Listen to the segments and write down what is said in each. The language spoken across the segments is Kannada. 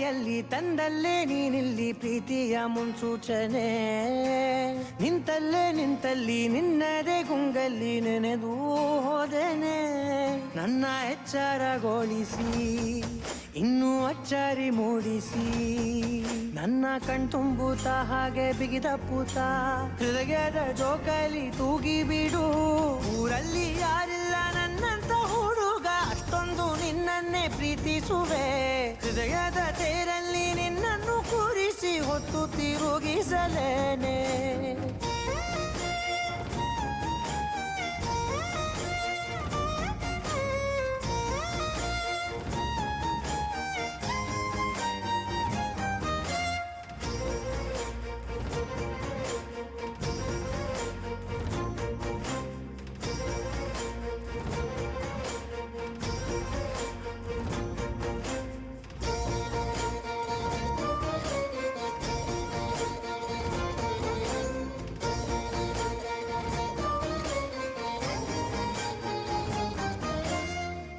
ಬಾಯಲ್ಲಿ ತಂದಲ್ಲೇ ನೀನಿಲ್ಲಿ ಪ್ರೀತಿಯ ಮುನ್ಸೂಚನೆ ನಿಂತಲ್ಲಿ ನಿನ್ನದೇ ಗುಂಗಲ್ಲಿ ನೆನೆದು ಹೋದೆನೆ ನನ್ನ ಎಚ್ಚರಗೊಳಿಸಿ ಇನ್ನೂ ಅಚ್ಚರಿ ಮೂಡಿಸಿ ನನ್ನ ಕಣ್ತುಂಬುತ್ತ ಹಾಗೆ ಬಿಗಿದ ಪೂತ ಹೃದಯದ ಜೋಕಾಲಿ ತೂಗಿ ಬಿಡು ಊರಲ್ಲಿ ಯಾರಿಲ್ಲ ನನ್ನಂತ ಹುಡುಗ ಅಷ್ಟೊಂದು ನಿನ್ನನ್ನೇ ಪ್ರೀತಿಸುವೆ ಹೃದಯದ ತೇರಲ್ಲಿ ನಿನ್ನನ್ನು ಕೂರಿಸಿ ಹೊತ್ತು ತಿರುಗಿಸಲೇನೆ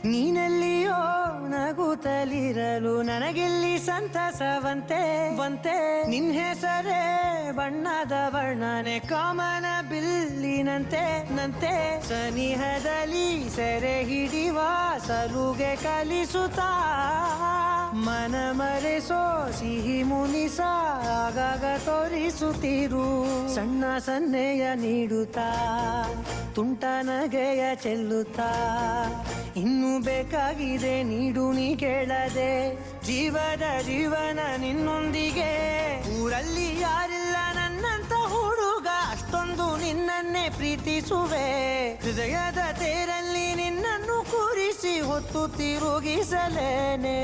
ನೀನೆಲ್ಲಿಯೋ ನಗುತ್ತಲಿರಲು ನನಗೆಲ್ಲಿ ಸಂತಸವಂತೆ ನಿನ್ ಹೆಸರೇ ಬಣ್ಣದ ವರ್ಣನೆ ಕಾಮನ ಬಿಲ್ಲಿನಂತೆ ಸನಿಹದಲ್ಲಿ ಸೆರೆ ಹಿಡಿವ ಸಲುಗೆ ಕಲಿಸುತ್ತಾ ಮನ ಮರೆಸೋ ಸಿಹಿ ಮುನಿಸ ಆಗಾಗ ತೋರಿಸುತ್ತಿರು ಸಣ್ಣ ಸನ್ನೆಯ ನೀಡುತ್ತಾ ತುಂಟ ನಗೆಯ ಚೆಲ್ಲುತ್ತಾ ಇನ್ನೂ ಬೇಕಾಗಿದೆ ನೀಡು ನೀ ಕೇಳದೆ ಜೀವನ ನಿನ್ನೊಂದಿಗೆ ಊರಲ್ಲಿ ಯಾರಿಲ್ಲ ನನ್ನಂತ ಹುಡುಗ ಅಷ್ಟೊಂದು ನಿನ್ನನ್ನೇ ಪ್ರೀತಿಸುವೆ ಹೃದಯದ ತೇರಲ್ಲಿ ನಿನ್ನನ್ನು ಕೂರಿಸಿ ಹೊತ್ತು ತಿರುಗಿಸಲೇನೆ